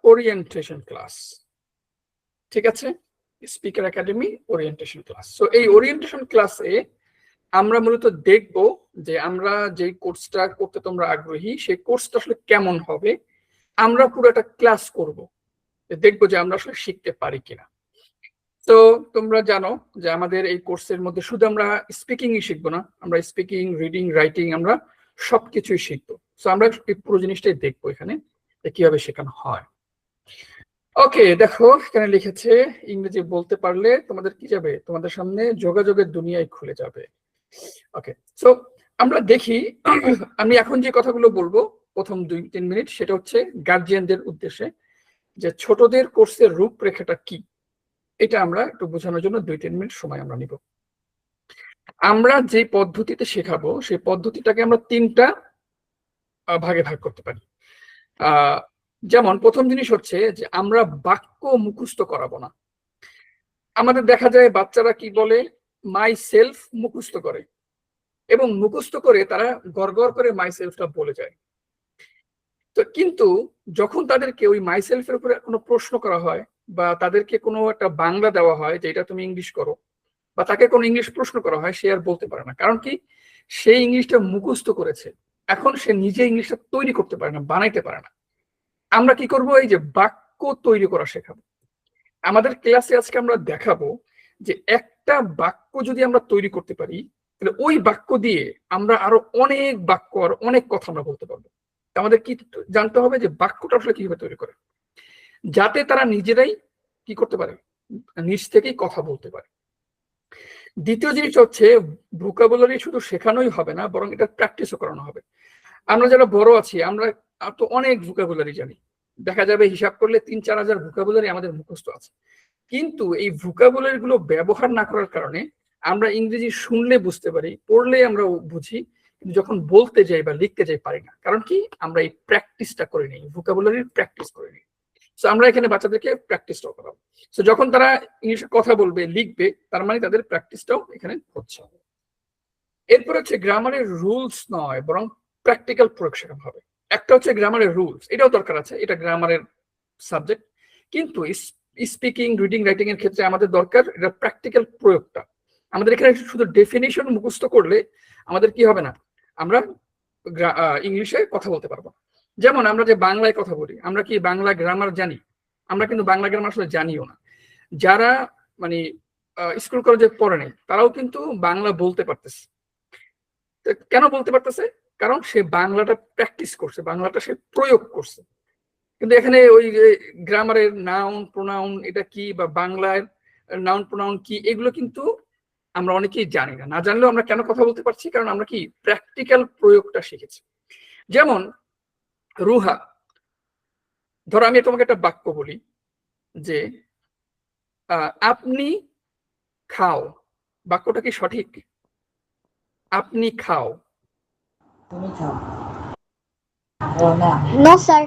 Orientation class. ঠিক আছে, speaker academy orientation class. So এই ওরিয়েন্টেশন ক্লাসে আমরা মূলত দেখব যে আমরা যে কোর্সটা করতে তোমরা আগ্রহী সেই কোর্সটা আসলে কেমন হবে। আমরা পুরো একটা ক্লাস করব, দেখবো যে আমরা আসলে শিখতে পারি কিনা। তো তোমরা জানো যে আমাদের এই কোর্সের মধ্যে শুধু আমরা স্পিকিংই শিখবো না, আমরা স্পিকিং, রিডিং, রাইটিং আমরা সবকিছুই শিখবো। তো আমরা এই পুরো জিনিসটাই দেখবো এখানে কিভাবে শেখানো হয়। ওকে, দেখো এখানে লিখেছে ইংরেজি বলতে পারলে তোমাদের কি যাবে, তোমাদের সামনে যোগাযোগের দুনিয়ায় খুলে যাবে। ওকে, সো আমরা দেখি আমি এখন যে কথাগুলো বলবো প্রথম 2-3 মিনিট, সেটা হচ্ছে গার্জিয়ানদের উদ্দেশ্যে, যে ছোটদের কোর্সের রূপরেখাটা কি এটা আমরা একটু বোঝানোর জন্য 2-3 মিনিট সময় আমরা নিব। আমরা যে পদ্ধতিতে শেখাবো সেই পদ্ধতিটাকে আমরা 3টা ভাগে ভাগ করতে পারি। যেমন প্রথম জিনিস হচ্ছে যে আমরা বাক্য মুখস্থ করাবো না। আমাদের দেখা যায় বাচ্চারা কি বলে, মাই সেলফ মুখস্থ করে, এবং মুখস্থ করে তারা গড়গড় করে মাই সেলফটা বলে যায়। তো কিন্তু যখন তাদেরকে ওই মাই সেলফের উপরে কোনো প্রশ্ন করা হয় বা তাদেরকে কোনো একটা বাংলা দেওয়া হয় যে এটা তুমি ইংলিশ করো, বা তাকে কোনো ইংলিশ প্রশ্ন করা হয়, সে আর বলতে পারে না। কারণ কি, সেই ইংলিশটা মুখস্থ করেছে, এখন সে নিজে ইংলিশটা তৈরি করতে পারে না, বানাইতে পারে না। আমরা কি করব, এই যে বাক্য তৈরি করা শেখাবো। আমাদের ক্লাসে আজকে আমরা দেখাবো যে একটা বাক্য যদি আমরা তৈরি করতে পারি, তাহলে ওই বাক্য দিয়ে আমরা আরো অনেক বাক্য আর অনেক কথা আমরা বলতে পারবো। আমাদের কি জানতে হবে যে বাক্যটা আসলে কিভাবে তৈরি করে, যাতে তারা নিজেরাই কি করতে পারে, নিজ থেকেই কথা বলতে পারে। দ্বিতীয় জিনিস হচ্ছে ভোকাবুলারি শুধু শেখানোই হবে না, বরং এটা প্র্যাকটিসও করানো হবে। আমরা যারা বড় আছি আমরা তো অনেক ভোকাবুলারি জানি, দেখা যাবে হিসাব করলে 3-4 হাজার ভোকাবুলারি আমাদের মুখস্থ আছে, কিন্তু এই ভোকাবুলারি গুলো ব্যবহার না করার কারণে আমরা ইংরেজি শুনলে বুঝতে পারি, পড়লে আমরা বুঝি, কিন্তু যখন বলতে যাই বা লিখতে যাই পারি না। কারণ কি, আমরা এই প্র্যাকটিসটা করে নিই, ভোকাবুলারির প্র্যাকটিস করে নিই। তো আমরা এখানে বাচ্চাদেরকে প্র্যাকটিসটাও করাবো। তো যখন তারা ইংলিশে কথা বলবে, লিখবে, তার মানে তাদের প্র্যাকটিসটাও এখানে হচ্ছে। এরপর হচ্ছে গ্রামারের রুলস নয়, বরং প্র্যাকটিক্যাল প্রয়োগ শেখানো হবে। একটা হচ্ছে গ্রামারের রুলস, এটাও দরকার আছে, এটা গ্রামারের সাবজেক্ট, কিন্তু স্পিকিং, রিডিং, রাইটিং এর ক্ষেত্রে আমাদের দরকার এটা প্র্যাকটিক্যাল প্রয়োগটা। আমাদের এখানে শুধু ডেফিনিশন মুখস্থ করলে আমাদের কি হবে না, আমরা ইংলিশে কথা বলতে পারবো। যেমন আমরা যে বাংলায় কথা বলি, আমরা কি বাংলা গ্রামার জানি? আমরা কিন্তু বাংলা গ্রামার আসলে জানিও না। যারা মানে স্কুল কলেজে পড়ে নেই তারাও কিন্তু বাংলা বলতে পারতেছে। কেন বলতে পারতেছে? কারণ সে বাংলাটা প্র্যাকটিস করছে, বাংলাটা সে প্রয়োগ করছে। কিন্তু এখানে ওই গ্রামারের নাউন, প্রোনাউন এটা কি, বা বাংলার নাউন প্রোনাউন কি, এগুলো কিন্তু আমরা অনেকেই জানি না। না জানলেও আমরা কেন কথা বলতে পারছি, কারণ আমরা কি প্র্যাকটিক্যাল প্রয়োগটা শিখেছি। যেমন রুহা, ধরো আমি তোমাকে একটা বাক্য বলি যে আপনি খাও, বাক্যটা কি সঠিক? আপনি খাও। তুমি খাও। No sir.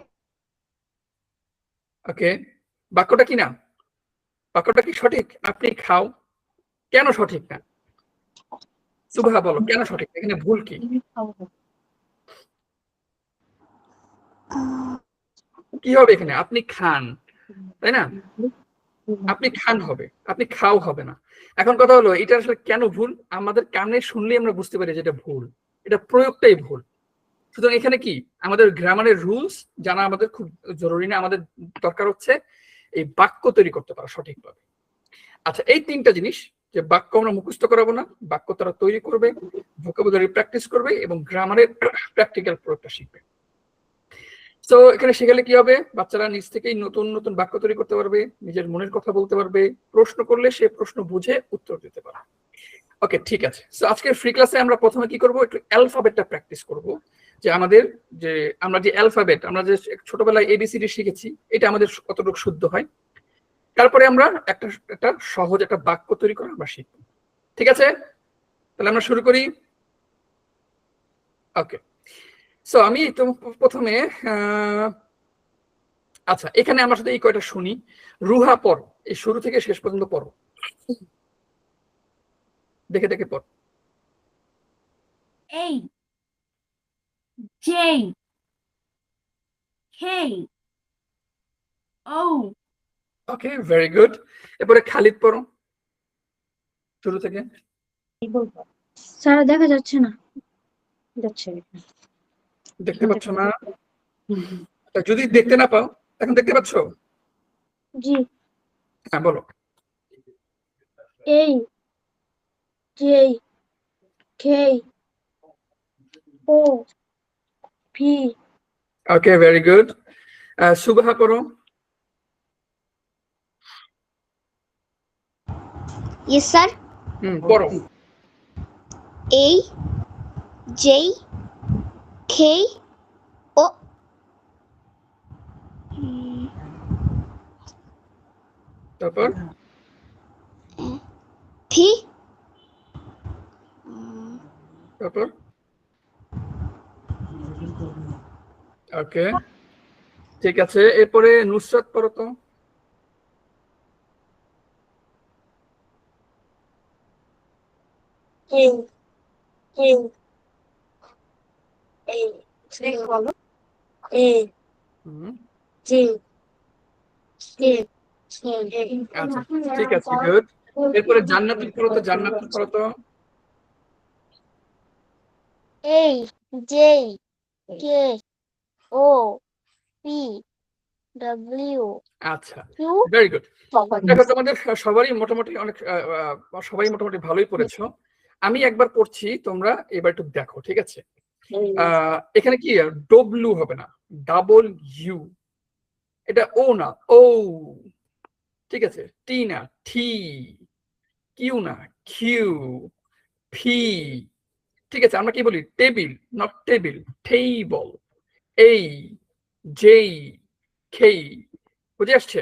ওকে, বাক্যটা কি না, বাক্যটা কি সঠিক? আপনি খাও কেন সঠিক না? সুবহা বলো, কেন সঠিক? এখানে ভুল কি? কি হবে এখানে? আপনি খান, তাই না? আপনি খান হবে, আপনি খাও হবে না। এখন কথা হলো এটা আসলে কেন ভুল? আমাদের কানে শুনলেই আমরা বুঝতে পারি যে এটা ভুল, এটা প্রয়োগটাই ভুল। সুতরাং এখানে কি আমাদের গ্রামারের রুলস জানা আমাদের খুব জরুরি না, আমাদের দরকার হচ্ছে এই বাক্য তৈরি করতে পারা সঠিকভাবে। আচ্ছা, এই 3টা জিনিস, যে বাক্য আমরা মুখস্থ করাবো না, বাক্য তারা তৈরি করবে, ভোকাবুলারি প্র্যাকটিস করবে, এবং গ্রামারের প্র্যাকটিক্যাল প্রয়োগটা শিখবে। তো এখানে শেখালে কি হবে, বাচ্চারা নিজ থেকেই নতুন নতুন বাক্য তৈরি করতে পারবে, নিজের মনের কথা বলতে পারবে, প্রশ্ন করলে সে প্রশ্ন বুঝে উত্তর দিতে পারে। ওকে, ঠিক আছে। তো আজকের ফ্রি ক্লাসে আমরা প্রথমে কি করব, একটু অ্যালফাবেটটা প্র্যাকটিস করব, যে আমাদের যে আমরা যে অ্যালফাবেট আমরা যে ছোটবেলায় এবিসিডি শিখেছি এটা আমাদের কতটুকু শুদ্ধ হয়। তারপরে আমরা একটা সহজ একটা বাক্য তৈরি করা আমরা শিখব। ঠিক আছে, তাহলে আমরা শুরু করি। ওকে, সো আমি তো প্রথমে আচ্ছা এখানে আমার সাথে এই কয়টা শুনি। রুহা পড়ো, এই শুরু থেকে শেষ পর্যন্ত পড়ো, দেখে দেখে পড়ো। A J K Oh. Okay, very good. এরপরে খালিদ পড়ো শুরু থেকে। স্যার দেখা যাচ্ছে না। যাচ্ছে। দেখতে পাচ্ছ না? তা যদি দেখতে না পাও, এখন দেখতে পাচ্ছ? জি। হ্যাঁ বলো। এই জে কে ও পি। ওকে, ভেরি গুড। সুবাহা পড়ো। Yes, sir. পড়ো। A J K O তারপর T তারপর ওকে, ঠিক আছে। এরপরে নুসরাত পড়ো তো। এ এ এ বলো। এ হুম, জে কে আচ্ছা ঠিক আছে, গুড। এরপরে জান্নাতুল পড়ো তো, জান্নাতুল পড়ো তো। A J K O P W আচ্ছা, Q ভেরি গুড। দেখো তোমাদের সবারই মোটামুটি অনেক সবাই মোটামুটি ভালোই পড়েছো। আমি একবার পড়ছি, তোমরা এবার একটু দেখো, ঠিক আছে? এখানে কি ডব্লু হবে না, ডাবল ইউ। এটা ও না, ও। ঠিক আছে, টি না, টি। কিউ না, কিউ। ফি। ঠিক আছে, আমরা কি বলি? Table, not table, table. এই জেই খেই। বুঝে আসছে?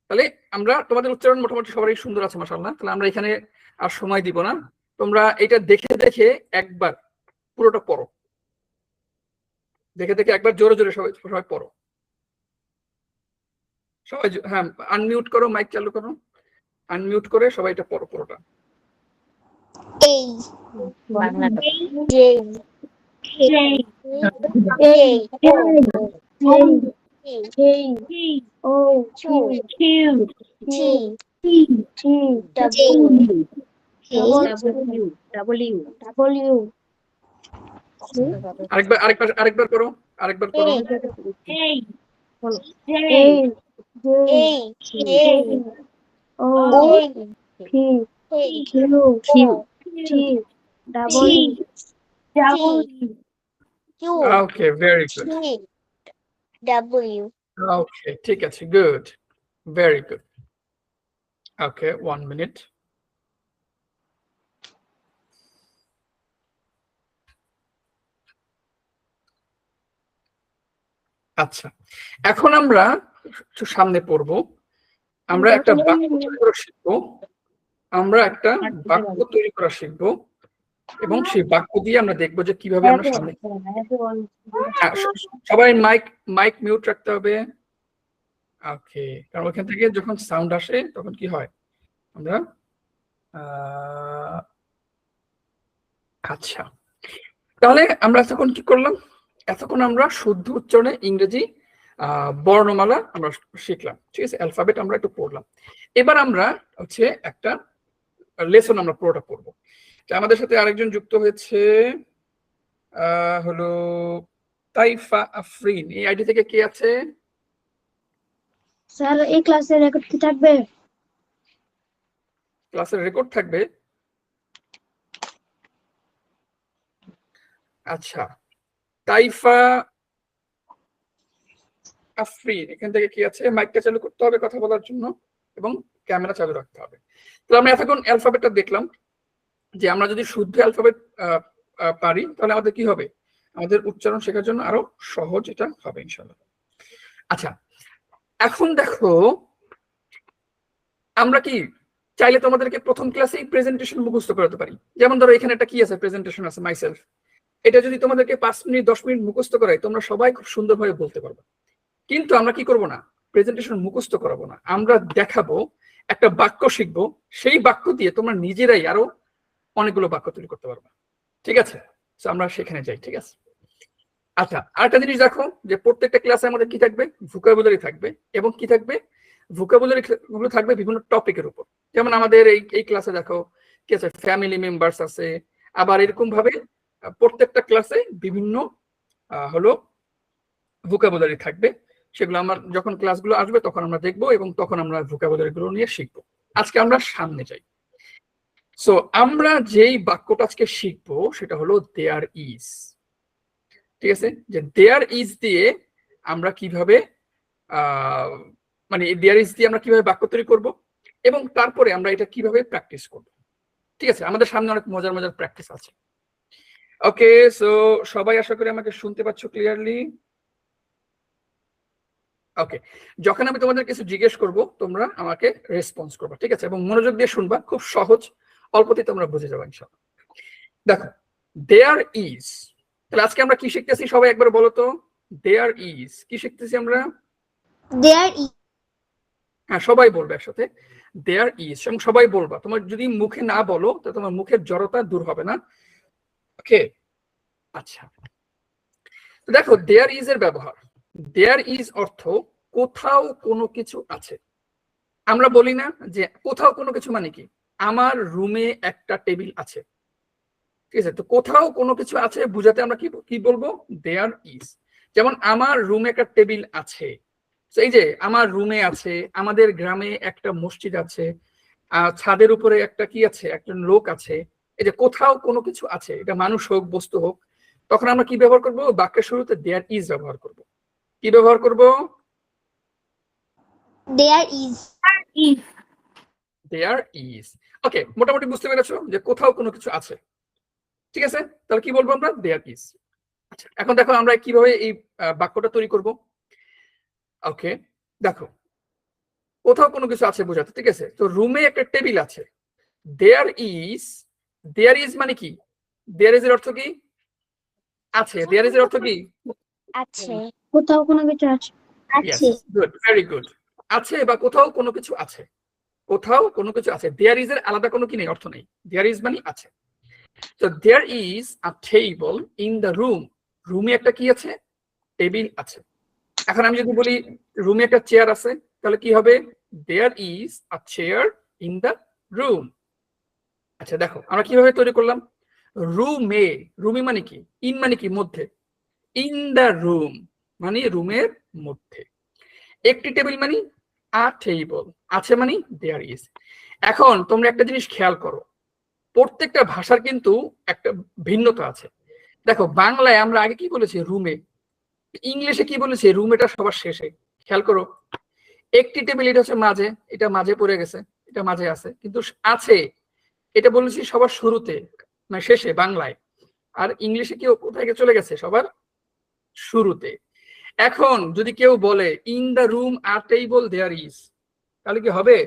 তাহলে আমরা তোমাদের উচ্চারণ মোটামুটি সবারই সুন্দর আছে মাশাআল্লাহ। তাহলে আমরা এখানে আর সময় দিব না, তোমরা এটা দেখে দেখে একবার পুরোটা পড়ো। দেখে দেখে একবার জোরে জোরে সবাই সবাই পড়ো। সবাই হ্যাঁ, আনমিউট করো, মাইক চালু করো, আনমিউট করে সবাই এটা পড়ো পুরোটা। A J K ও Q Q. T T W W W আরেকবার করো, আরেকবার করো। A. J. A A K O O P K Q T double W. Q okay, very good. T W okay, ঠিক আছে, good, very good. Okay, 1 minute. আচ্ছা, এখন আমরা একটু সামনে পড়বো। আমরা একটা বাক্য তৈরি করা শিখবো। আমরা একটা বাক্য তৈরি করা শিখবো এবং সেই বাক্য দিয়ে আমরা দেখবো যে কিভাবে আমরা সামনে। হ্যাঁ, সবাই মাইক মাইক মিউট রাখতে হবে। ওকে, কারণ ওখান থেকে যখন সাউন্ড আসে তখন কি হয়, আমরা আচ্ছা, তাহলে আমরা এতক্ষণ কি করলাম? এতক্ষণ আমরা শুদ্ধ উচ্চারণে ইংরেজি বর্ণমালা আমরা শিখলাম, ঠিক আছে? অ্যালফাবেট আমরা একটু পড়লাম। এবার আমরা হচ্ছে একটা লেসন আমরা পুরোটা পড়বো। আমাদের সাথে আরেকজন যুক্ত হয়েছে, হলো তাইফা আফরিন। এই আইডি থেকে কে আছে? স্যার এই ক্লাসের রেকর্ড কি থাকবে? ক্লাসের রেকর্ড থাকবে। আচ্ছা, তাইফা আফরিন এখান থেকে কি আছে? মাইকটা চালু করতে হবে কথা বলার জন্য এবং ক্যামেরা চালু রাখতে হবে। তো আমরা এতক্ষণ অ্যালফাবেটটা দেখলাম যে আমরা যদি শুদ্ধ অ্যালফাবেট পারি তাহলে আমাদের কি হবে? আমাদের উচ্চারণ শেখার জন্য আরো সহজ এটা হবে ইনশাআল্লাহ। আচ্ছা, এখন দেখো আমরা কি চাইলে তোমাদেরকে প্রথম ক্লাসেই প্রেজেন্টেশন মুখস্থ করাতে পারি। যেমন ধরো এখানে একটা কি আছে, প্রেজেন্টেশন আছে, মাইসেলফ। এটা যদি তোমাদেরকে 5 মিনিট 10 মিনিট মুখস্থ করাই, তোমরা সবাই খুব সুন্দরভাবে বলতে পারবে। কিন্তু আমরা কি করব না, প্রেজেন্টেশন মুখস্থ করাবো না, আমরা দেখাবো, একটা বাক্য শিখবো, সেই বাক্য দিয়ে তোমরা নিজেরাই আরো অনেকগুলো বাক্য তৈরি করতে পারবে। ঠিক আছে? তো আমরা সেখানে যাই, ঠিক আছে? আচ্ছা, আরেকটা জিনিস দেখো যে প্রত্যেকটা ক্লাসে আমাদের কি থাকবে, ভোকাবুলারি থাকবে, এবং কি থাকবে, ভোকাবুলারি গুলো থাকবে বিভিন্ন টপিকের উপর। যেমন আমাদের এই ক্লাসে দেখো কি আছে, ফ্যামিলি মেম্বার্স আছে, আবার এরকম ভাবে প্রত্যেকটা ক্লাসে বিভিন্ন হলো ভোকাবুলারি থাকবে। সেগুলো আমার যখন ক্লাসগুলো আসবে তখন আমরা দেখবো, এবং তখন আমরা ভোকাবুলারি গুলো নিয়ে শিখবো। আজকে আমরা সামনে যাই। সো আমরা যেই বাক্যটা আজকে শিখবো সেটা হলো দেয়ার ইজ। ঠিক আছে, যে দেয়ার ইজ দিয়ে আমরা কিভাবে মানে দেয়ার ইজ দিয়ে আমরা কিভাবে বাক্য তৈরি করব, এবং তারপরে আমরা এটা কিভাবে প্র্যাকটিস করব। ঠিক আছে, আমাদের সামনে অনেক মজার মজার প্র্যাকটিস আছে। ওকে, সো সবাই আশা করি আমাকে শুনতে পাচ্ছ ক্লিয়ারলি। ওকে, যখন আমি তোমাদের কিছু জিজ্ঞেস করব তোমরা আমাকে রেসপন্স করবে, ঠিক আছে, এবং মনোযোগ দিয়ে শুনবা, খুব সহজ, অল্পতেই তোমরা বুঝে যাবে ইনশাআল্লাহ। দেখো, দেয়ার ইজ, তাহলে আজকে আমরা কি শিখতেছি সবাই একবার বলো তো। দেয়ার ইজ কি শিখতেছি আমরা? There is. হ্যাঁ, সবাই বলবে একসাথে, দেয়ার ইজ, এবং সবাই বলবা। তোমার যদি মুখে না বলো তাহলে তোমার মুখের জড়তা দূর হবে না। ওকে, আচ্ছা, তো দেখো দেয়ার ইজ এর ব্যবহার। দেয়ার ইজ অর্থ কোথাও কোনো কিছু আছে। আমরা বলি না যে কোথাও কোনো কিছু মানে কি, আমার রুমে একটা টেবিল আছে। ঠিক আছে, তো কোথাও কোনো কিছু আছে বুঝাতে আমরা কি বলবো, দেয়ার ইজ। যেমন আমার রুমে একটা টেবিল আছে, এই যে আমার রুমে আছে, আমাদের গ্রামে একটা মসজিদ আছে, ছাদের উপরে একটা কি আছে, একজন লোক আছে। এই যে কোথাও কোনো কিছু আছে, এটা মানুষ হোক বস্তু হোক, তখন আমরা কি ব্যবহার করব, বাক্যের শুরুতে দেয়ার ইজ ব্যবহার করব। কি ব্যবহার করব? There is. is there is. Okay, মোটামুটি বুঝতে পেরেছো যে কোথাও কোনো কিছু আছে। ঠিক আছে, তাহলে কি বলবো আমরা, দেয়ার ইজ। আচ্ছা, এখন দেখো আমরা কিভাবে এই বাক্যটা তৈরি করব। ওকে, দেখো কোথাও কোনো কিছু আছে বোঝাতে, ঠিক আছে, তো রুমে একটা টেবিল আছে। দেয়ার ইজ, দেয়ার ইজ মানে কি, দেয়ার ইজ এর অর্থ কি, আছে। দেয়ার ইজ এর অর্থ কি, আছে। কোথাও কোনো কিছু আছে। Yes, good, very good. আছে বা কোথাও কোনো কিছু আছে, কোথাও কোনো কিছু আছে। দেয়ার ইজ এর আলাদা কোনো কি নেই, অর্থ নেই। দেয়ার ইজ মানে আছে। তো there is a table in the room, রুমে একটা কি আছে, টেবিল আছে। এখন আমি যদি বলি রুমে একটা চেয়ার আছে, তাহলে কি হবে, there is a chair in the room. আচ্ছা, দেখো আমরা কিভাবে তৈরি করলাম, রুমে, রুমে মানে কি, ইন মানে কি মধ্যে, ইন দ্য রুম মানে রুমের মধ্যে। একটি টেবিল মানে আ টেবল, আছে মানে দেয়ার ইজ। এখন তোমরা একটা জিনিস খেয়াল করো, প্রত্যেকটা ভাষার কিন্তু একটা ভিন্নতা আছে। দেখো বাংলায় আমরা আগে কি বলেছি, রুমে। ইংলিশে কি বলেছি, রুমেটা সবার শেষে। খেয়াল করো, একটি টেবিল, এটা হচ্ছে মাঝে, এটা মাঝে পড়ে গেছে, এটা মাঝে আছে, কিন্তু আছে এটা বলেছি সবার শুরুতে, মানে শেষে বাংলায়। আর ইংলিশে কেউ কোথায় চলে গেছে, সবার শুরুতে। এখন যদি কেউ বলে in the room a table there is, তাহলে কি হবে,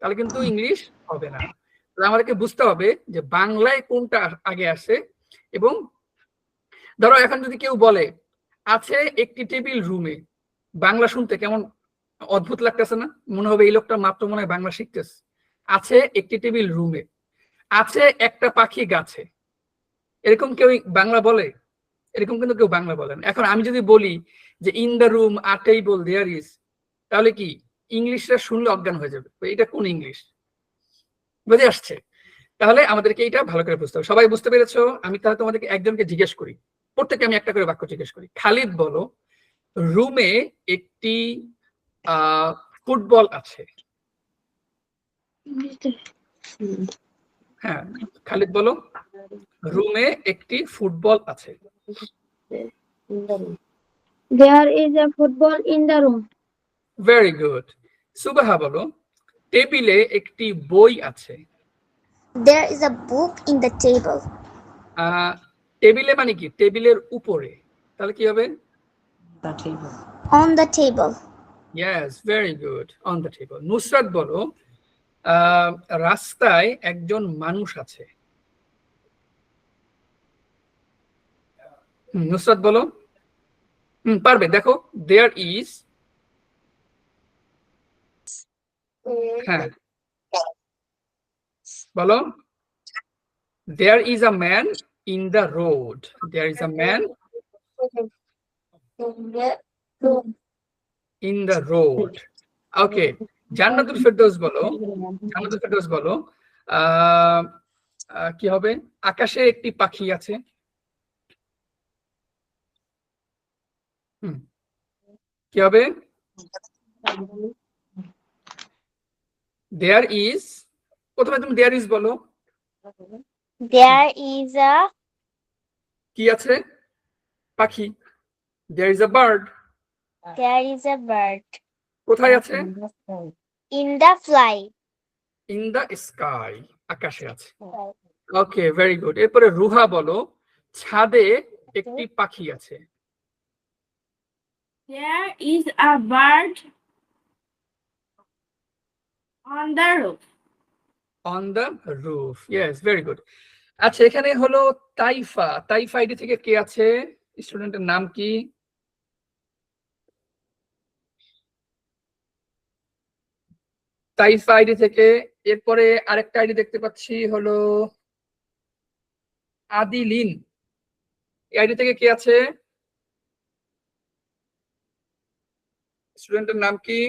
তাহলে কিন্তু ইংলিশ হবে না। তাহলে আমাদেরকে বুঝতে হবে যে বাংলায় কোনটা আগে আসে। এবং ধরো এখন যদি কেউ বলে আছে একটি টেবিল রুমে, বাংলা শুনতে কেমন অদ্ভুত লাগতেছে না? মনে হবে এই লোকটা মাত্র মনে হয় বাংলা শিখতেছে। আছে একটি টেবিল রুমে, আছে একটা পাখি গাছে, এরকম কেউ বাংলা বলে? এরকম কিন্তু কেউ বাংলা বলেন। এখন আমি যদি বলি যে in the room a table there is, তাহলে কি ইংলিশটা শুনলে অজ্ঞান হয়ে যাবে, এটা কোন ইংলিশ? বুঝে আসছে? তাহলে আমাদেরকে এটা ভালো করে বুঝতে হবে। সবাই বুঝতে পেরেছো? আমি তাহলে তোমাদেরকে একজনকে জিজ্ঞেস করি, প্রত্যেককে আমি একটা করে বাক্য জিজ্ঞেস করি। খালিদ বলো, রুমে একটি ফুটবল আছে। হ্যাঁ, খালিদ বলো, রুমে একটি ফুটবল আছে। There is a football in the room. Very good. Subaha বলো, টেবিলে একটি বই আছে। There is a book in the table. টেবিলে মানে কি, টেবিলের উপরে, তাহলে কি হবে, The table. On the table. Yes, very good, on the table. Nusrat বলো, রাস্তায় একজন মানুষ আছে। নুসরাত বলো, পারবে, দেখো দেয়ার ইজ, হ্যাঁ বলো, there is a man in the road, there is a man In the road. Okay. Jannatul Ferdous বলো, জান্নাতুল ফেরদৌস বলো, আহ, কি হবে? আকাশে একটি পাখি আছে। কি হবে? There is, প্রথমে তুমি there is বলো। There is a কি আছে? পাখি। There is a bird. bird কোথায় আছে? in the fly. In the sky. আকাশে আছে। ওকে, ভেরি গুড। এরপরে রুহা বলো, ছাদে একটি পাখি আছে। There is a bird on the roof. On the roof. Yes, very good. আচ্ছা, এখানে হলো তাইফা। তাইফা আইডি থেকে কে আছে? স্টুডেন্টের নাম কি? তাইফা আইডি থেকে। এরপরে আরেকটা আইডি দেখতে পাচ্ছি হলো আদিলিন। এই আইডি থেকে কে আছে? স্টুডেন্টের নাম কি?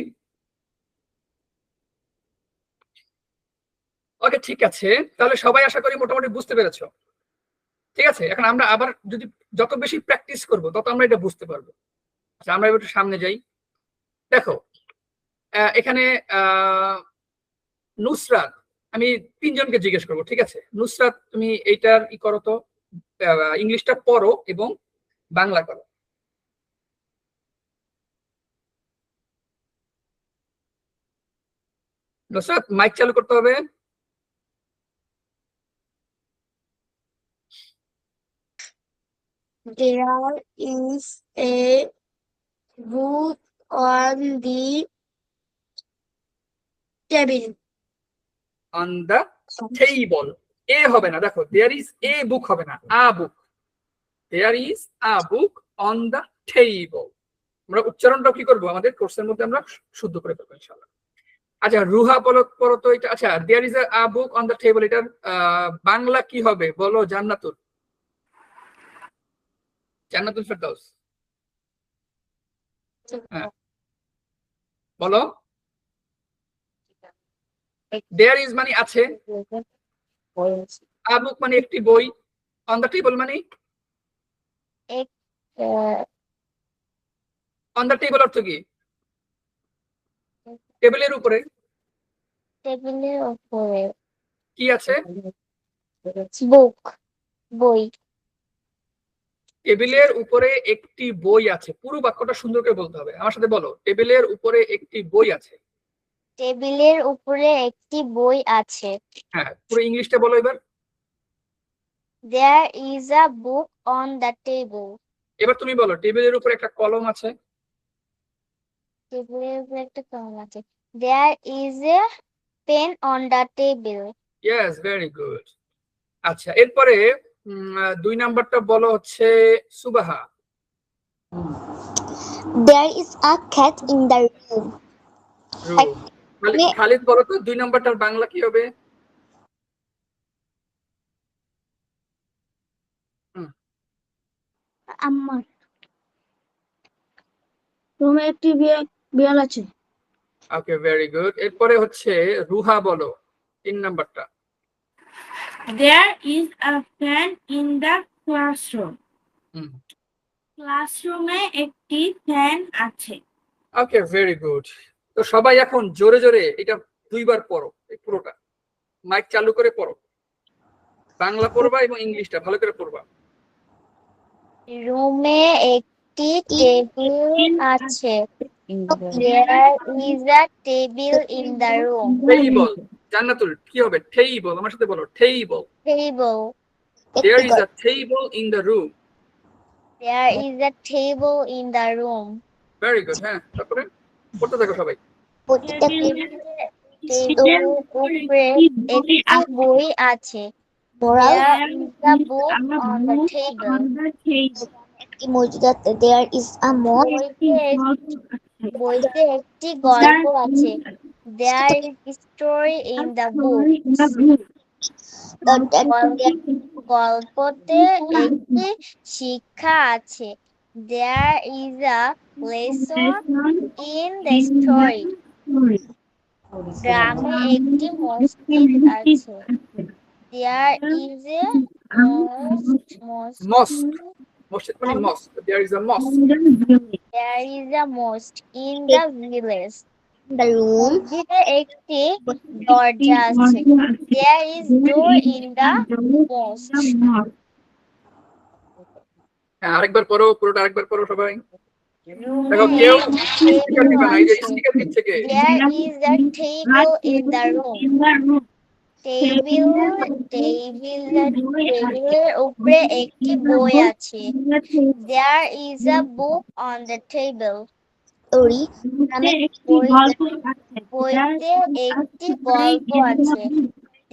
ওকে, ঠিক আছে। তাহলে সবাই আশা করি মোটামুটি বুঝতে পেরেছো। ঠিক আছে, এখন আমরা আবার যদি যত বেশি প্র্যাকটিস করব তত আমরা এটা বুঝতে পারবো। আচ্ছা, আমরা একটু সামনে যাই। দেখো, এখানে নুসরাত, আমি তিনজনকে জিজ্ঞেস করবো, ঠিক আছে? নুসরাত, তুমি এইটার ই করো তো, ইংলিশটা পড়ো এবং বাংলা করো। নুসরাত, মাইক চালু করতে হবে। There is a book on the table. On the table. এ হবে না, দেখো, there is a book হবে না, a book. There is a book on the table. আমরা উচ্চারণটা কি করব? আমাদের কোর্সের মধ্যে আমরা শুদ্ধ করে ফেলবো ইনশাআল্লাহ। আচ্ছা, রুহা বলো তো এটা। আচ্ছা, there is a book on the table, এটার বাংলা কি হবে বলো? জান্নাতুল, জান্নাতুল ফেরদৌস, হ্যাঁ বলো। there is মানে আছে, a book মানে একটি বই, on the table মানে on the table অর্থ কি? টেবিলের উপরে টেবিলের উপরে কি আছে? বুক, বই। টেবিলের উপরে একটি বই আছে। পুরো বাক্যটা সুন্দর করে বলতে হবে, আমার সাথে বলো। টেবিলের উপরে একটি বই আছে। টেবিলের উপরে একটি বই আছে। হ্যাঁ, পুরো ইংলিশটা বলো এবার। There is a book on the table. এবার তুমি বলো, টেবিলের উপরে একটা কলম আছে। টেবিলের উপরে একটা কলম আছে। There is a pen on the table. Yes, very good. আচ্ছা, এরপরে 2 নাম্বারটা বলো হচ্ছে সুবাহা। There is a cat in the room. Khalid বলো তো 2 নাম্বারটার বাংলা কি হবে? আমার রুমে একটি বিড়াল আছে। ওকে, ভেরি গুড। এরপরে হচ্ছে রুহা বলো 3 নাম্বারটা। There is a fan in the classroom. ক্লাসরুমে একটি ফ্যান আছে। ওকে, ভেরি গুড। তো সবাই এখন জোরে জোরে এটা 2 বার পড়ো, এই পুরোটা মাইক চালু করে পড়ো। বাংলা পড়বা এবং ইংলিশটা ভালো করে পড়বা। রুমে একটি টেবিল আছে। There is a table in the room. Table, Jannatul কি হবে? টেবিল, আমার সাথে বলো, table. Table. There is a table in the room. There is a table in the room. Very good. হ্যাঁ, তারপরে পড়তে থাকো সবাই। টেবিলের উপরে একটি বই আছে। There is a book on the table. There is a বইতে একটি গল্প আছে। There is a story in the book. গল্পতে একটি শিক্ষা আছে। There is a lesson in the story. গ্রামে একটি মসজিদ আছে। There is a Mosque. Mosque মানে mosque. There is a mosque. There is a mosque in the village. মসজিদে একটি দরজা আছে। There is door in the mosque. হ্যাঁ, আরেকবার পড়ো, পুরোটা আরেকবার পড়ো সবাই। রুমে দেখো কেউ একটি স্টিকার দিবে না, এই যে আছে। স্টিকার দিচ্ছে কে? There is a table in the room. টেবিলের উপরে একটি বই আছে। There is a book on the table. বইতে একটি গল্প আছে।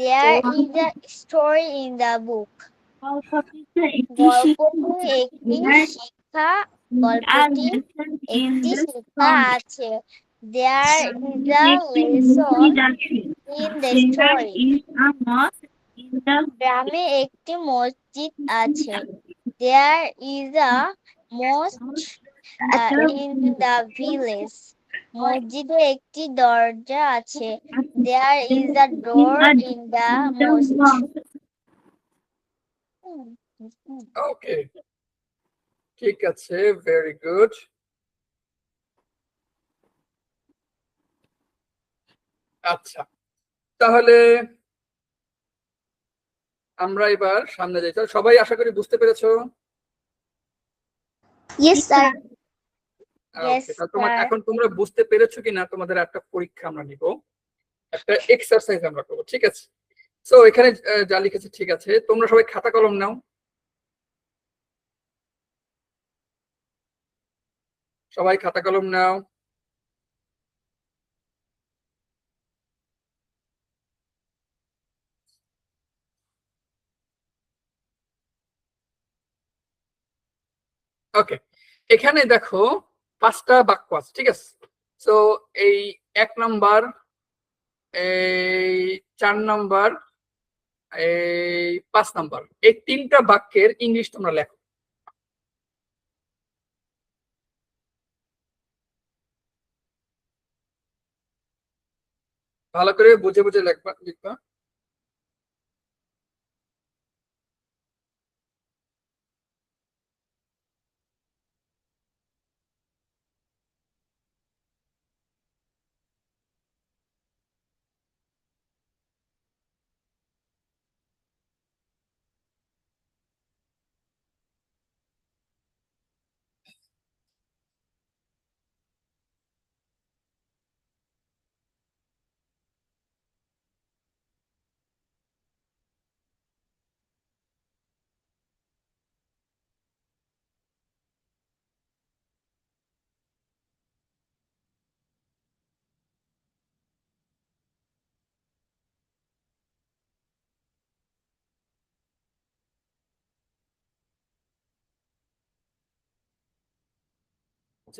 There is a story in the book. গল্পটি একটি শিক্ষা আছে। There is a lesson in the story. গ্রামে একটি মসজিদ আছে। There is a mosque in the village. মসজিদে একটি দরজা আছে। There is a door in the mosque. ওকে, ঠিক আছে, ভেরি গুড। আচ্ছা, তাহলে আমরা এবার সামনে যাই। তাহলে সবাই আশা করি বুঝতে পেরেছো? Yes, sir. ওকে, তাহলে এখন তোমরা বুঝতে পেরেছো কিনা তোমাদের একটা পরীক্ষা আমরা নিব, একটা এক্সারসাইজ আমরা করবো, ঠিক আছে? সো এখানে যা লিখেছে ঠিক আছে, তোমরা সবাই খাতা কলম নাও। সবাই খাতা কলম নাও। ওকে, এখানে দেখো 5টা বাক্য আছে, ঠিক আছে? সো এই 1 নাম্বার, এই 4 নাম্বার, এই 5 নাম্বার, এই 3টা বাক্যের ইংলিশ তোমরা লেখো। ভালো করে বুঝে বুঝে লিখবা।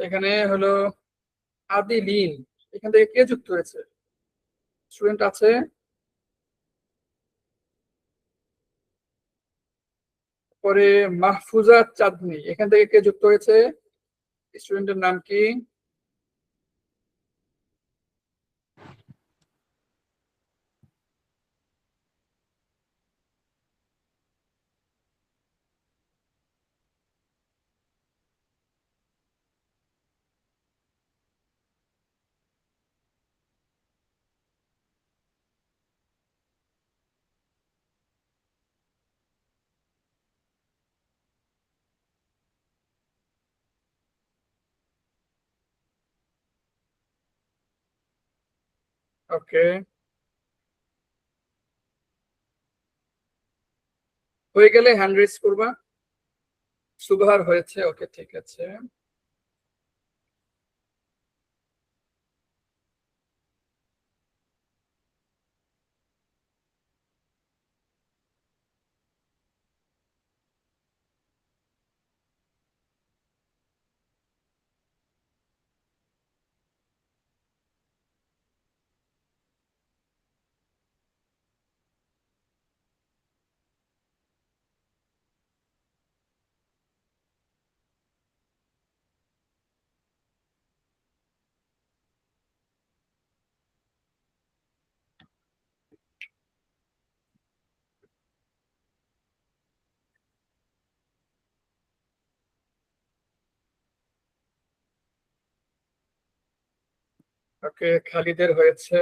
এখানে হলো আদিলিন, এখান থেকে কে যুক্ত হয়েছে? স্টুডেন্ট আছে? পরে মাহফুজা চাঁদনি, এখান থেকে কে যুক্ত হয়েছে? স্টুডেন্টের নাম কি? ওকে, হয়ে গেলে হ্যান্ড রেজ করবা। সুবহার হয়েছে, ওকে ঠিক আছে। ওকে, খালিদের হয়েছে।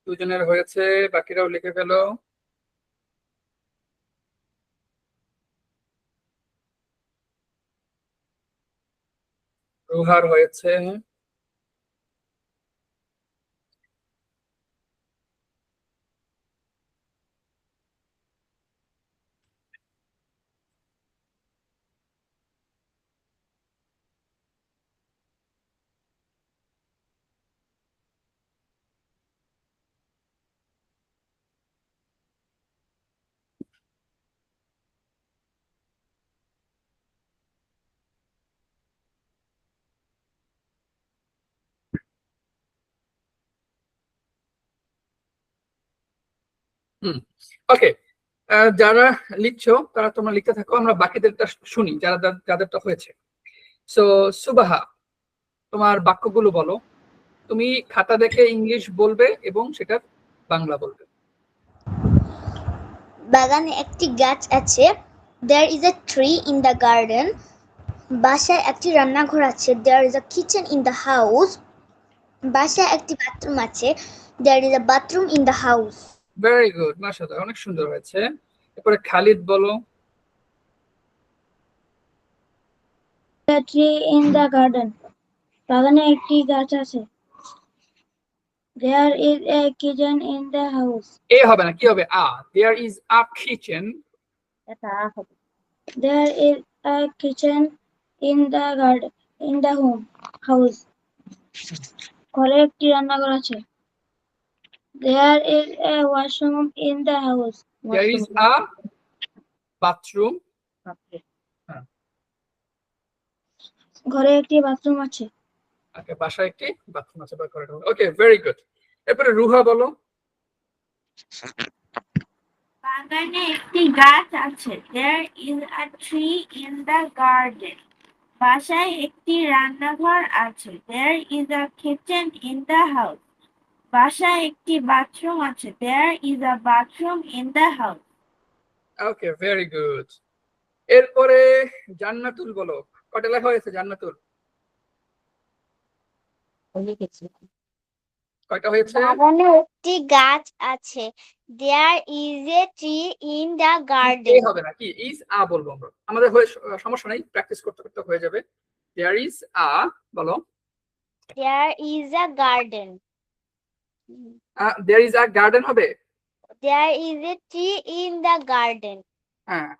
দুজনের হয়েছে, বাকিরাও লিখে ফেলো। রুহার হয়েছে। ওকে, যারা লিখছো তারা তোমরা লিখতে থাকো, আমরা বাকিদেরটা শুনি যারা যাদেরটা হয়েছে। সো সুবাহা, তোমার বাক্যগুলো বলো। তুমি খাতা দেখে ইংলিশ বলবে এবং সেটা বাংলা বলবে। বাগানে একটি গাছ আছে। There is a tree in the garden. বাসায় একটি রান্নাঘর আছে। There is a kitchen in the house. বাসায় একটি বাথরুম আছে। There is a bathroom in the house. Very good, মাশাআল্লাহ, অনেক সুন্দর হয়েছে। এরপরে খালিদ বলো। A tree in the garden. বাগানে একটি গাছ আছে। There is a kitchen in the house. এ হবে না, কি হবে? There is a kitchen. There is a kitchen in the garden, in the house. ঘরে একটি রান্নাঘর আছে। There is a washroom in the house. There is a bathroom. ঘরে একটি বাথরুম আছে। ওকে, বাসায় একটি বাথরুম আছে বা ঘরে। ওকে, ভেরি গুড। এরপরে রুহা বলো। বাগানে একটি গাছ আছে। There is a tree in the garden. বাসায় একটি রান্নাঘর আছে। There is a kitchen in the house. বাসায় একটি বাথরুম আছে। There is a bathroom in the house. Okay, very good. এরপরে জান্নাতুল বলো। কয়টা লেখা হয়েছে জান্নাতুল? কয়টা হয়েছে? বাগানে একটি গাছ আছে। There is a tree in the A garden. হবে না, কি ইজ আ বলবো আমরা। আমাদের হয়ে সমস্যা নাই, প্র্যাকটিস করতে করতে হয়ে যাবে। There is a বলো। There is a garden. There is a garden হবে। There is a tree in the garden. হ্যাঁ,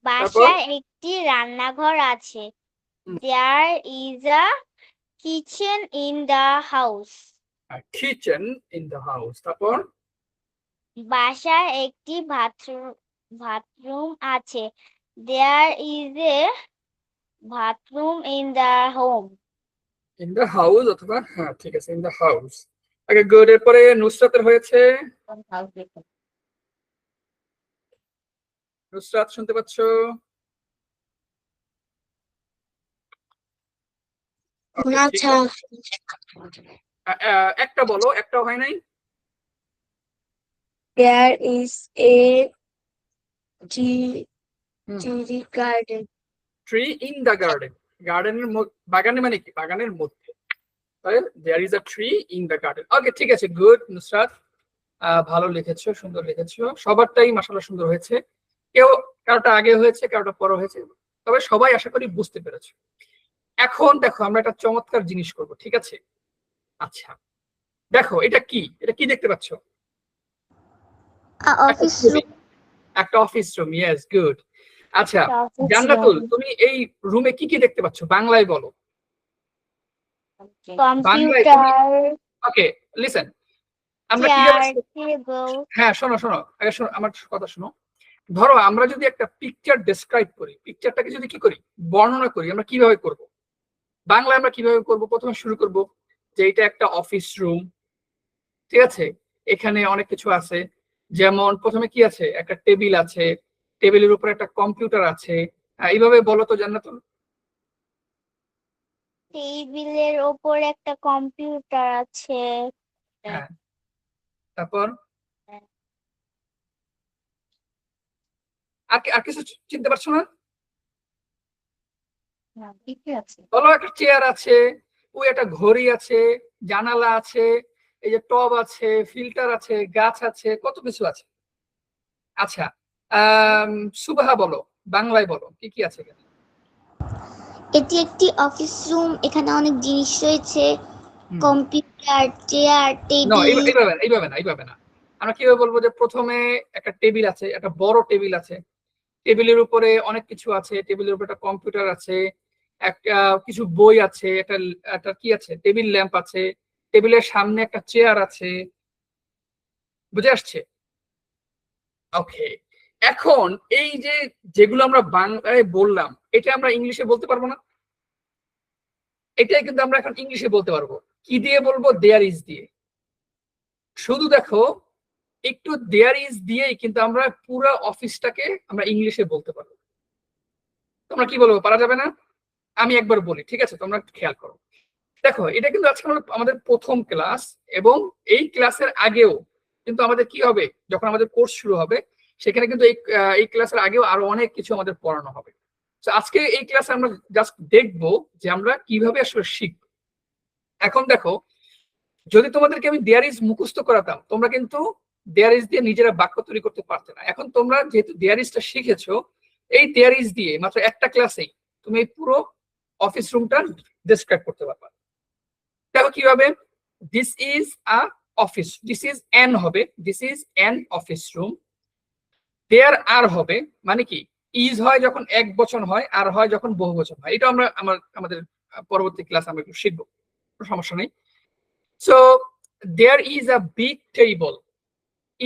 বাসায় একটি রান্নাঘর আছে। There is a kitchen in the house. kitchen in the house। তারপর বাসায় একটি বাথরুম আছে। There is a bathroom in the home. in the house অথবা হ্যাঁ, ঠিক আছে, in the house। Okay, good. এরপরে নুসরাতের হয়েছে। নুসরাত, শুনতে পাচ্ছ? আচ্ছা। একটা বলো, একটা হয় নাই। There is a tree in the garden. Tree in the garden। গার্ডেনের বাগানে মানে কি? বাগানের মধ্যে। তাহলে there is a tree in the garden। ওকে, ঠিক আছে, গুড নুসরাত, ভালো লিখেছো, সুন্দর লিখেছো। সবারটাই মাশাআল্লাহ সুন্দর হয়েছে। কেউ কারোটা আগে হয়েছে, কারোটা পরে হয়েছে, তবে সবাই আশা করি বুঝতে পেরেছো। এখন দেখো, আমরা একটা চমৎকার জিনিস করব, ঠিক আছে? আচ্ছা, দেখো এটা কি? এটা কি দেখতে পাচ্ছ? Office room. একটা অফিস রুম। Yes, good. আচ্ছা জান্নাতুল, তুমি এই রুমে কি কি দেখতে পাচ্ছ? বাংলায় বলো। Computer. ওকে, লিসেন, আমরা হ্যাঁ, শোনো শোনো, আগে শোনো, আমার কথা শোনো। ধরো আমরা যদি একটা পিকচার ডেসক্রাইব করি, পিকচারটাকে যদি কি করি, বর্ণনা করি, আমরা কিভাবে করব? বাংলায় আমরা কিভাবে করব? প্রথমে শুরু করব যে এটা একটা অফিস রুম, ঠিক আছে, এখানে অনেক কিছু আছে, যেমন প্রথমে কি আছে, একটা টেবিল আছে, টেবিলের উপর একটা কম্পিউটার আছে। এইভাবে বলো তো জান্নাতুল। টেবিলের ওপর একটা কম্পিউটার আছে। হ্যাঁ, তারপর আর কিছু চিনতে পারছো না? বলো। একটা চেয়ার আছে, ওই একটা ঘড়ি আছে, জানালা আছে, এই যে টব আছে, ফিল্টার আছে, গাছ আছে, কত কিছু আছে। আচ্ছা, সুবাহা বলো, বাংলায় বলো কি কি আছে এখানে? এটি একটি অফিস রুম। এখানে অনেক জিনিস রয়েছে, হুম। কম্পিউটার, চেয়ার, না, টেবিল। এইভাবে না। আমরা কিভাবে বলবো যে প্রথমে একটা টেবিল আছে, একটা বড় টেবিল আছে, টেবিলের উপরে অনেক কিছু আছে, টেবিলের উপরে একটা কম্পিউটার আছে, একটা কিছু বই আছে, একটা কি আছে, টেবিল ল্যাম্প আছে, টেবিলের সামনে একটা চেয়ার আছে। বুঝে আসছে? ওকে। এখন এই যে যেগুলো আমরা বাংলায় বললাম, এটা আমরা ইংলিশে বলতে পারবো না? এটাই কিন্তু আমরা এখন ইংলিশে বলতে পারবো। কি দিয়ে বলবো? দেয়ার ইজ দিয়ে। শুধু দেখো, একটু দেয়ার ইজ দিয়েই কিন্তু আমরা পুরো অফিসটাকে আমরা ইংলিশে বলতে পারবো। তোমরা কি বলবো, পারা যাবে না? আমি একবার বলি, ঠিক আছে, তোমরা একটু খেয়াল করো। দেখো, এটা কিন্তু আজকে আমাদের প্রথম ক্লাস, এবং এই ক্লাসের আগেও কিন্তু আমাদের কি হবে, যখন আমাদের কোর্স শুরু হবে সেখানে কিন্তু এই ক্লাসের আগেও আরো অনেক কিছু আমাদের পড়ানো হবে। তো আজকে এই ক্লাসে আমরা জাস্ট দেখবো যে আমরা কিভাবে আসলে শিখবো। এখন দেখো, যদি তোমাদেরকে আমি দেয়ার ইজ মুখস্থ করাতাম, তোমরা কিন্তু দেয়ার ইজ দিয়ে নিজেরা বাক্য তৈরি করতে পারতে না। এখন তোমরা যেহেতু দেয়ার ইজটা শিখেছো, এই দেয়ার ইজ দিয়ে মাত্র একটা ক্লাসেই তুমি এই পুরো অফিস রুমটা ডেসক্রাইব করতে পারবা। দেখো কিভাবে। This is a office, this is an হবে, this is an office room. There are হবে, মানে কি, ইজ হয় যখন এক বচন হয়, আর হয় যখন বহু বচন হয়। এটা আমরা আমাদের পরবর্তী ক্লাস আমরা একটু শিখবো, কোনো সমস্যা নেই। So there is a big table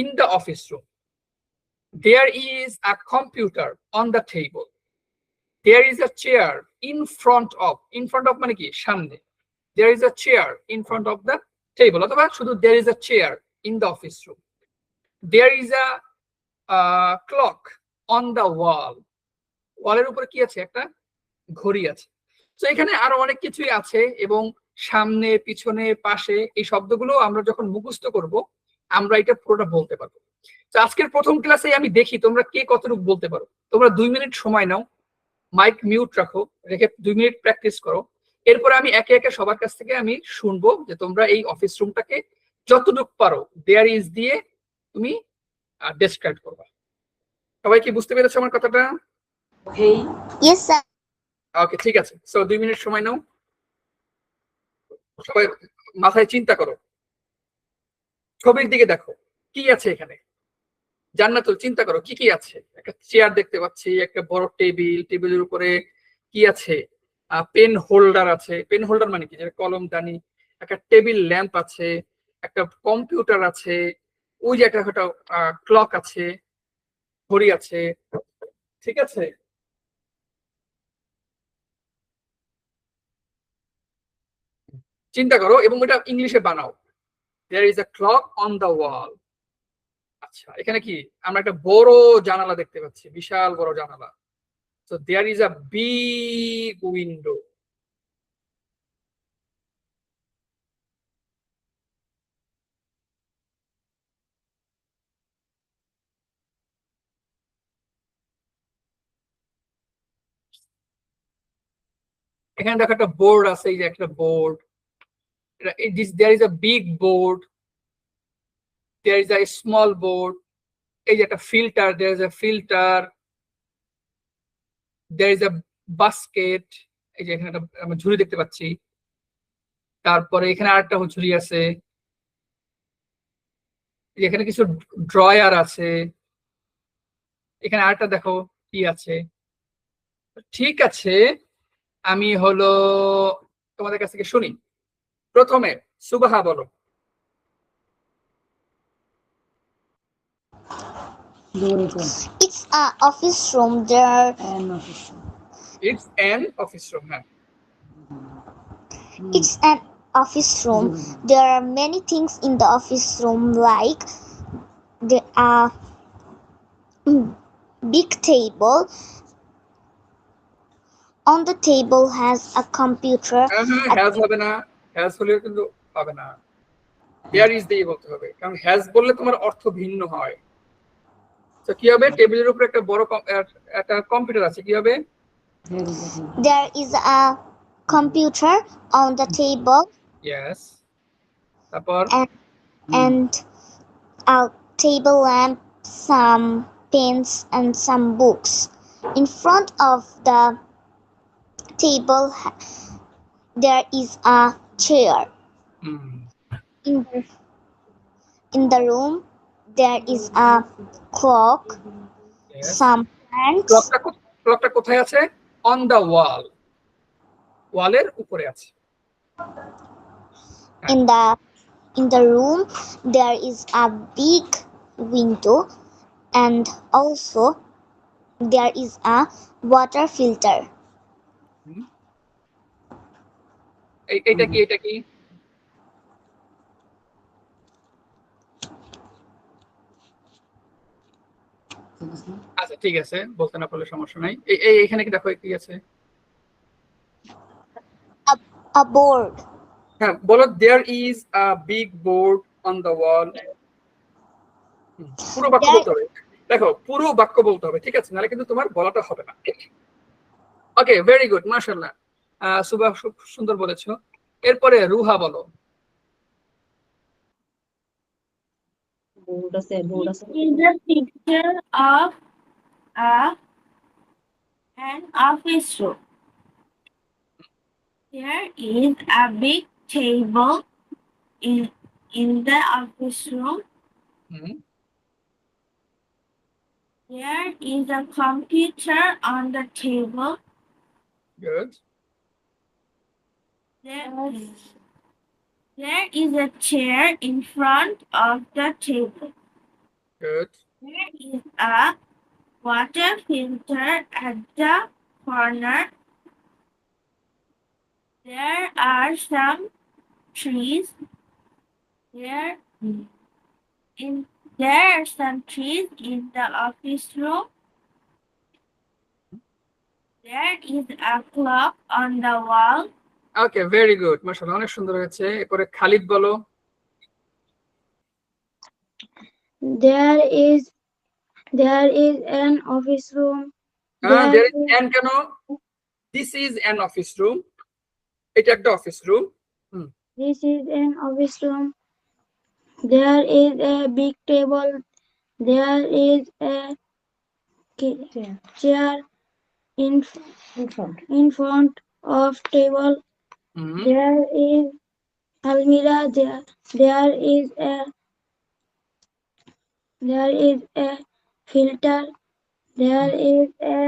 in the office room. There is a computer on the table. There is a chair in front of মানে কি, সামনে। There is a chair in front of the table, অথবা শুধু there is a chair in the office room. There is a clock on the wall. ওয়ালের উপরে কি আছে, একটা ঘড়ি আছে। তো এখানে আরো অনেক কিছুই আছে, এবং সামনে, পিছনে, পাশে, এই শব্দগুলো আমরা যখন মুখস্থ করব আমরা এটা পুরোটা বলতে পারবো। তো আজকের প্রথম ক্লাসে আমি দেখি তোমরা কে কতটুকু বলতে পারো। তোমরা 2 মিনিট সময় নাও, মাইক মিউট রাখো, রেখে 2 মিনিট প্র্যাকটিস করো। এরপরে আমি একে একে সবার কাছ থেকে আমি শুনবো যে তোমরা এই অফিস রুমটাকে যতটুকু পারো দেয়ার ইজ দিয়ে তুমি ডেসক্রাইব করবা। সবাই কি বুঝতে পেরেছো আমার কথাটা? ওকে, ইয়েস স্যার। ওকে, ঠিক আছে। সো 2 মিনিট সময় নাও, সবাই মাথায় চিন্তা করো, ছবির দিকে দেখো কি আছে এখানে। জান্নাতুল, চিন্তা করো কি কি আছে। একটা চেয়ার দেখতে পাচ্ছি, একটা বড় টেবিল, টেবিলের উপরে কি আছে, পেন হোল্ডার আছে, পেন হোল্ডার মানে কি, যেটা কলম দানি। একটা টেবিল ল্যাম্প আছে, একটা কম্পিউটার আছে, ওই যে একটা ক্লক আছে, ঘড়ি আছে, ঠিক আছে। চিন্তা করো এবং এটা ইংলিশে বানাও। There is a clock on the wall. আচ্ছা, এখানে কি, আমরা একটা বড় জানালা দেখতে পাচ্ছি, বিশাল বড় জানালা। So there is a big window. এখানে দেখো একটা বোর্ড আছে, এই যে একটা board. There is a big board. There is a small board. এই যে একটা filter, there is a filter. There is a basket. এই যে এখানে একটা আমরা ঝুড়ি দেখতে পাচ্ছি। তারপরে এখানে আরেকটা ঝুড়ি আছে। এখানে কিছু ড্রয়ার আছে। এখানে আরেকটা দেখো কি আছে। ঠিক আছে, আমি হলো তোমাদের কাছ থেকে শুনি। প্রথমে সুবাহা বলো। It's a office room. There an office room. It's an office room. হ্যাঁ, It's an office room. There are many things in the office room, like there are big table. On the table has a computer. Has হবে না, has হলেও কিন্তু হবে না, দেয়ার is দিয়ে বলতে হবে, কারণ হ্যাজ বললে তোমার অর্থ ভিন্ন হয়। তো কি হবে, টেবিলের উপর একটা বড় একটা কম্পিউটার আছে, কি হবে? There is a computer on the table yes. তারপর and a table lamp, some pens and some books. In front of the table there is a chair. In the room there is a clock, some plants. ক্লকটা কোথায় আছে? On the ওয়াল, ওয়ালের উপরে আছে। In the room there is a big window, and also there is a water filter. এইটা কি, এটা কি? আচ্ছা ঠিক আছে, বলতে না পারলে সমস্যা নাই। এইখানে কি দেখো কি আছে? A board. হ্যাঁ বলো, there is a big board on the wall. পুরো বাক্য বলতে হবে, দেখো পুরো বাক্য বলতে হবে, ঠিক আছে, নাহলে কিন্তু তোমার বলাটা হবে না। ওকে, ভেরি গুড, মাশাআল্লাহ। সুবা খুব সুন্দর বলেছো। এরপরে রুহা বলো। Is a picture of an office room. There is a big table in the office room. There is a computer on the table. Good. There is a chair in front of the table. Good. There is a water filter at the corner. There are some trees. There are some trees in the office room. There is a clock on the wall. Okay, very good, মাশাআল্লাহ, অনেক সুন্দর হয়েছে। এরপরে খালিদ বলো। There is an office room. there is an কেন? This is an office room. এটা একটা office room. This is an office room. There is a big table. There is a chair in front of table. There is almirah. There is a filter. There is a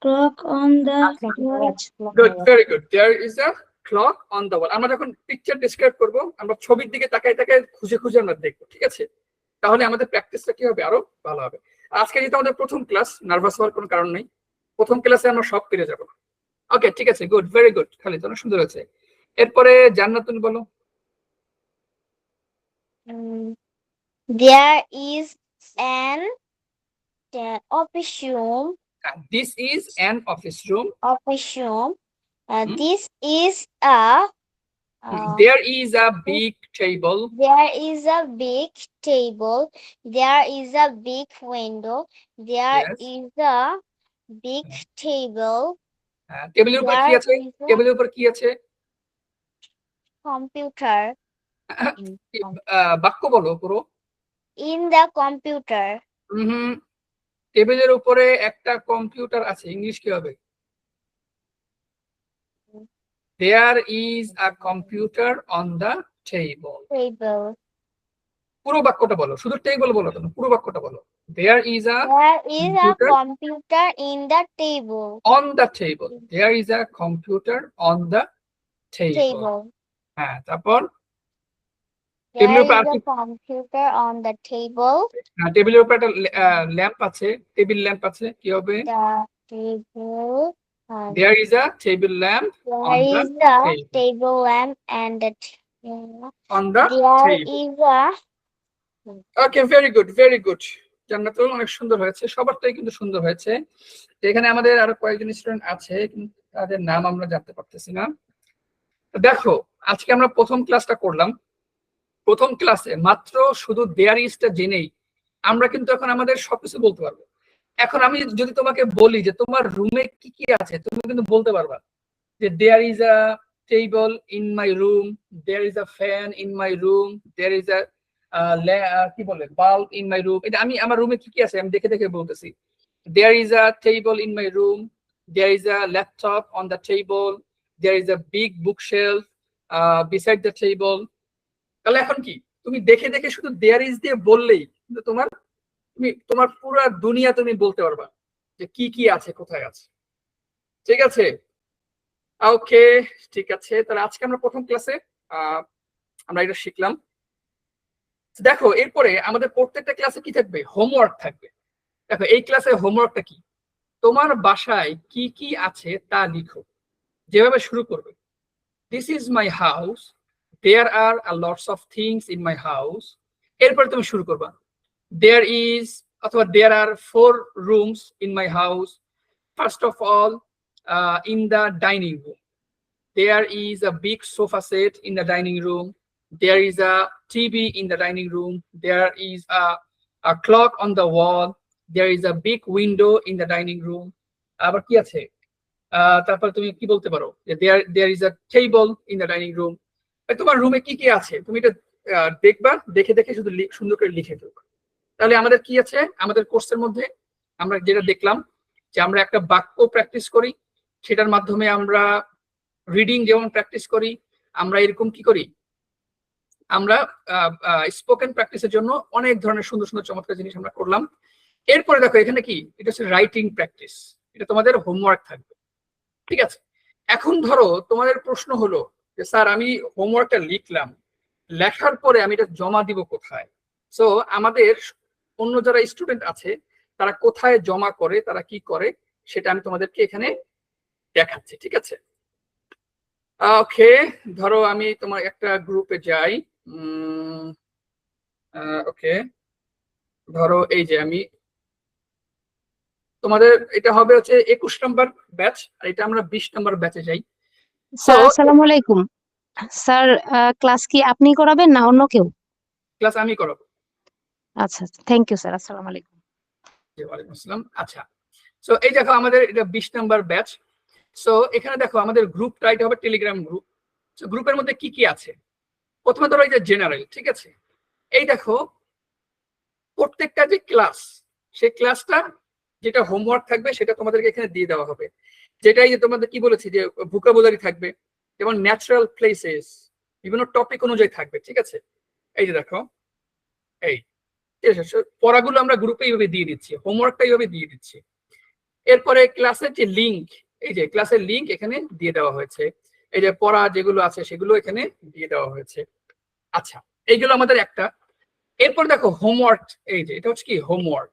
clock on the wall. Good, very good. There is a clock on the wall. আমরা যখন picture describe করব, আমরা ছবির দিকে তাকায় তাকায় খুঁজে খুঁজে আমরা দেখব, ঠিক আছে? তাহলে আমাদের প্র্যাকটিসটা কি হবে, আরো ভালো হবে। আজকে যেহেতু আমাদের প্রথম ক্লাস, নার্ভাস হওয়ার কোনো কারণ নেই, প্রথম ক্লাসে আমরা সব পেরে যাব। ওকে, ঠিক আছে, গুড, ভেরি গুড খালিদ, অনেক সুন্দর হয়েছে। এরপরে জান্নাত তুমি বলো। There is an office room. This is an office room. This is a There is a big table. There is a big table. There is a big window. There Yes. is a big table. টেবিলের উপর কি আছে? টেবিলের উপর কি আছে? Computer. বাক্য বলো পুরো। In the computer. টেবিলের উপরে একটা কম্পিউটার আছে, ইংলিশ কি হবে? There is a computer on the table. পুরো বাক্যটা বলো, শুধু টেবিল বলো কেন, পুরো বাক্যটা বলো। There is a computer in the table. On the table. There is a computer on the table. হ্যাঁ, তারপর There is a computer on the table. টেবিলের উপর একটা ল্যাম্প আছে, টেবিল ল্যাম্প আছে, কি হবে? The table There is a table lamp on There the is a table. table lamp and a On the there table. is a okay, very good, very good. Jannatul, অনেক সুন্দর হয়েছে, সবারটাই কিন্তু সুন্দর হয়েছে। তো এখানে আমাদের আরো কয়েকজন স্টুডেন্ট আছে, কিন্তু তাদের নাম আমরা জানতে পারতেছি না। তো দেখো, আজকে আমরা প্রথম ক্লাসটা করলাম। প্রথম ক্লাসে মাত্র শুধু দেয়ার ইজটা জেনেই আমরা কিন্তু এখন আমাদের সবকিছু বলতে পারবো। এখন আমি যদি তোমাকে বলি যে তোমার রুমে কি কি আছে, তুমি কিন্তু বলতে পারবা যে there is a table in my room, there is a fan in my room, there is a কি বলে বাল্ব ইন মাই রুম। এটা আমি আমার রুমে কি কি আছে আমি দেখে দেখে বলতেছি। There is a table in my room, there is a laptop on the table, there is a big bookshelf beside the table. তাহলে এখন কি তুমি দেখে দেখে শুধু দেয়ার ইজ দিয়ে বললেই কিন্তু তোমার পুরো দুনিয়া তুমি বলতে পারবা যে কি কি আছে, কোথায় আছে। ঠিক আছে, ওকে, ঠিক আছে। তাহলে আজকে আমরা প্রথম ক্লাসে আমরা এটা শিখলাম। দেখো, এরপরে আমাদের প্রত্যেকটা ক্লাসে কি থাকবে, হোমওয়ার্ক থাকবে। দেখো, এই ক্লাসে হোমওয়ার্কটা কি, তোমার বাসায় কি কি আছে তা লিখো। যেভাবে শুরু করবে, this is my house, there are lots of things in my house. এরপরে তুমি শুরু করবা, there is অথবা there are 4 rooms in my house. First of all, in the dining room there is a big sofa set in the dining room, there is a TV in the dining room, there is a clock on the wall, there is a big window in the dining room. আবার কি আছে, তারপর তুমি কি বলতে পারো যে there is a table in the dining room. তোমার রুমে কি কি আছে তুমি এটা দেখবা, দেখে দেখে শুধু সুন্দর করে লিখে ফেলবা। তাহলে আমাদের কি আছে, আমাদের কোর্সের মধ্যে আমরা যেটা দেখলাম যে আমরা একটা বাক্য প্র্যাকটিস করি, সেটার মাধ্যমে আমরা রিডিং যেমন প্র্যাকটিস করি, আমরা এরকম কি করি, আমরা স্পোকেন প্র্যাকটিসের জন্য অনেক ধরনের সুন্দর সুন্দর চমৎকার জিনিস আমরা করলাম। এরপরে দেখো এখানে কি, এটা হচ্ছে রাইটিং প্র্যাকটিস, এটা তোমাদের হোমওয়ার্ক থাকবে। ঠিক আছে, এখন ধরো তোমাদের প্রশ্ন হলো যে স্যার আমি হোমওয়ার্কটা লিখলাম, লেখার পরে আমি এটা জমা দিব কোথায়? সো আমাদের অন্য যারা স্টুডেন্ট আছে তারা কোথায় জমা করে, তারা কি করে, সেটা আমি তোমাদেরকে এখানে দেখাচ্ছি। ঠিক আছে, ওকে, ধরো আমি তোমার একটা গ্রুপে যাই। ওকে, ধরো এই যে আমি তোমাদের, এটা হবে হচ্ছে 21 নম্বর ব্যাচ, আর এটা আমরা 20 নম্বর ব্যাচে যাই। স্যার আসসালামু আলাইকুম। স্যার ক্লাস কি আপনি করাবেন না অন্য কেউ? ক্লাস আমি করাবো। আচ্ছা, থ্যাংক ইউ স্যার। আসসালামু আলাইকুম। ওয়ালাইকুম আসসালাম। আচ্ছা, সো এই দেখো আমাদের এটা 20 নম্বর ব্যাচ। সো এখানে দেখো আমাদের গ্রুপটা এটা হবে টেলিগ্রাম গ্রুপ। সো গ্রুপের মধ্যে কি কি আছে, প্রথমে ধরো এই যে জেনারেল। ঠিক আছে, এই দেখো প্রত্যেকটা যে ক্লাস, সেই ক্লাসটা যেটা হোমওয়ার্ক থাকবে সেটা তোমাদেরকে এখানে দিয়ে দেওয়া হবে। যেটা এই যে তোমাদের কি বলেছি যে ভোকাবুলারি থাকবে, যেমন ন্যাচারাল প্লেসেস, বিভিন্ন টপিক অনুযায়ী থাকবে। ঠিক আছে, এই যে দেখো এই পড়াগুলো আমরা গ্রুপে এইভাবে দিয়ে দিচ্ছি, হোমওয়ার্কটা এইভাবে দিয়ে দিচ্ছি। এরপরে ক্লাসের যে লিঙ্ক, এই যে ক্লাসের লিঙ্ক এখানে দিয়ে দেওয়া হয়েছে, এই যে পড়া যেগুলো আছে সেগুলো এখানে দিয়ে দেওয়া হয়েছে। আচ্ছা, এইগুলো আমাদের একটা। এরপর দেখো হোমওয়ার্ক, এই যে এটা হচ্ছে কি হোমওয়ার্ক,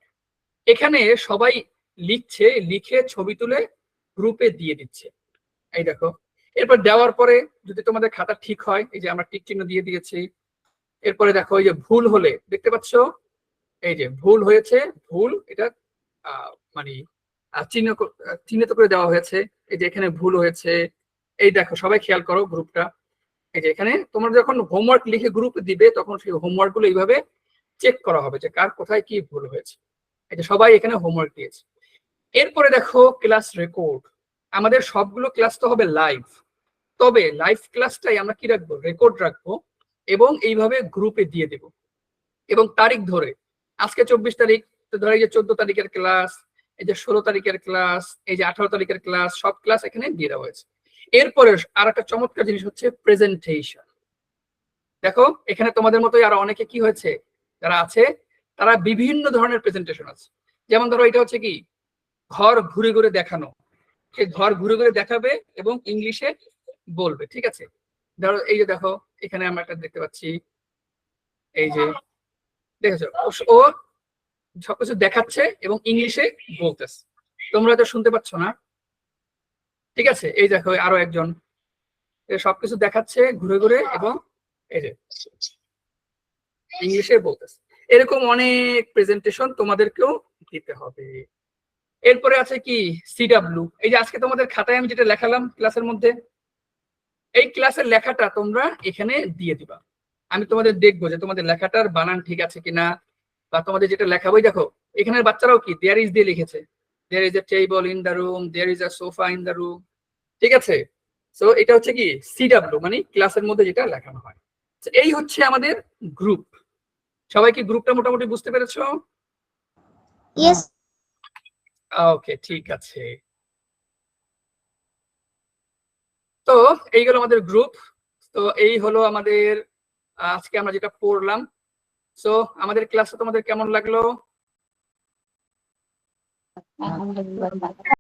এখানে সবাই লিখছে, লিখে ছবি তুলে গ্রুপে দিয়ে দিচ্ছে। এই দেখো, এরপর দেওয়ার পরে যদি তোমাদের খাতা ঠিক হয়, এই যে আমরা টিক চিহ্ন দিয়ে দিয়েছি। এরপরে দেখো এই যে ভুল হলে, দেখতে পাচ্ছ এই যে ভুল হয়েছে, ভুল এটা মানে চিহ্নিত করে দেওয়া হয়েছে। এই যে এখানে ভুল হয়েছে, এই দেখো সবাই খেয়াল করো গ্রুপটা, এই যে এখানে তোমরা যখন হোমওয়ার্ক লিখে গ্রুপে দিবে তখন সেই হোমওয়ার্ক গুলো এইভাবে চেক করা হবে যে কার কোথায় কি ভুল হয়েছে। এই যে সবাই এখানে হোমওয়ার্ক দিয়েছে। এরপরে দেখো ক্লাস রেকর্ড, আমাদের সবগুলো ক্লাস তো হবে লাইভ, তবে লাইভ ক্লাসটাই আমরা কি রাখবো, রেকর্ড রাখবো এবং এইভাবে গ্রুপে দিয়ে দেব। এবং তারিখ ধরে, আজকে 24 তারিখ, তো ধরো এই যে 14 তারিখের ক্লাস, এই যে 16 তারিখের ক্লাস, এই যে 18 তারিখের ক্লাস, সব ক্লাস এখানে দিয়ে দেওয়া হয়েছে। এরপরে আর একটা চমৎকার জিনিস হচ্ছে প্রেজেন্টেশন। দেখো এখানে তোমাদের মতোই আরো অনেকে কি হয়েছে যারা আছে, তারা বিভিন্ন ধরনের প্রেজেন্টেশন আছে। যেমন ধরো এটা হচ্ছে কি ঘর ঘুরে ঘুরে দেখানো, সে ঘর ঘুরে ঘুরে দেখাবে এবং ইংলিশে বলবে। ঠিক আছে, ধরো এই যে দেখো এখানে আমরা একটা দেখতে পাচ্ছি, এই যে দেখেছো ও সবকিছু দেখাচ্ছে এবং ইংলিশে বলতেছে, তোমরা তো শুনতে পাচ্ছ না? ঠিক আছে, এই দেখো আরো একজন সবকিছু দেখাচ্ছে ঘুরে ঘুরে এবং এই যে ইংলিশে বলতেছে। এরকম অনেক প্রেজেন্টেশন তোমাদেরকেও দিতে হবে। এরপরে আছে কি সিডাব্লিউ, এই যে আজকে তোমাদের খাতায় আমি যেটা লেখালাম ক্লাসের মধ্যে, এই ক্লাসের লেখাটা তোমরা এখানে দিয়ে দিবা। আমি তোমাদের দেখবো যে তোমাদের লেখাটার বানান ঠিক আছে কিনা, বা তোমাদের যেটা লেখাবোই দেখো এখানের বাচ্চারাও কি দেয়ার ইজ দিয়ে লিখেছে, there is a table in the room, there is a sofa in the room. ঠিক আছে, সো এটা হচ্ছে কি সিডাব্লিউ, মানে ক্লাসের মধ্যে যেটা লেখানো হয়। এই হচ্ছে আমাদের গ্রুপ। সবাই কি গ্রুপটা মোটামুটি বুঝতে পেরেছো? Yes. ওকে, ঠিক আছে। তো এই গেল আমাদের গ্রুপ। তো এই হলো আমাদের আজকে আমরা যেটা পড়লাম। সো আমাদের ক্লাসটা তোমাদের কেমন লাগলো?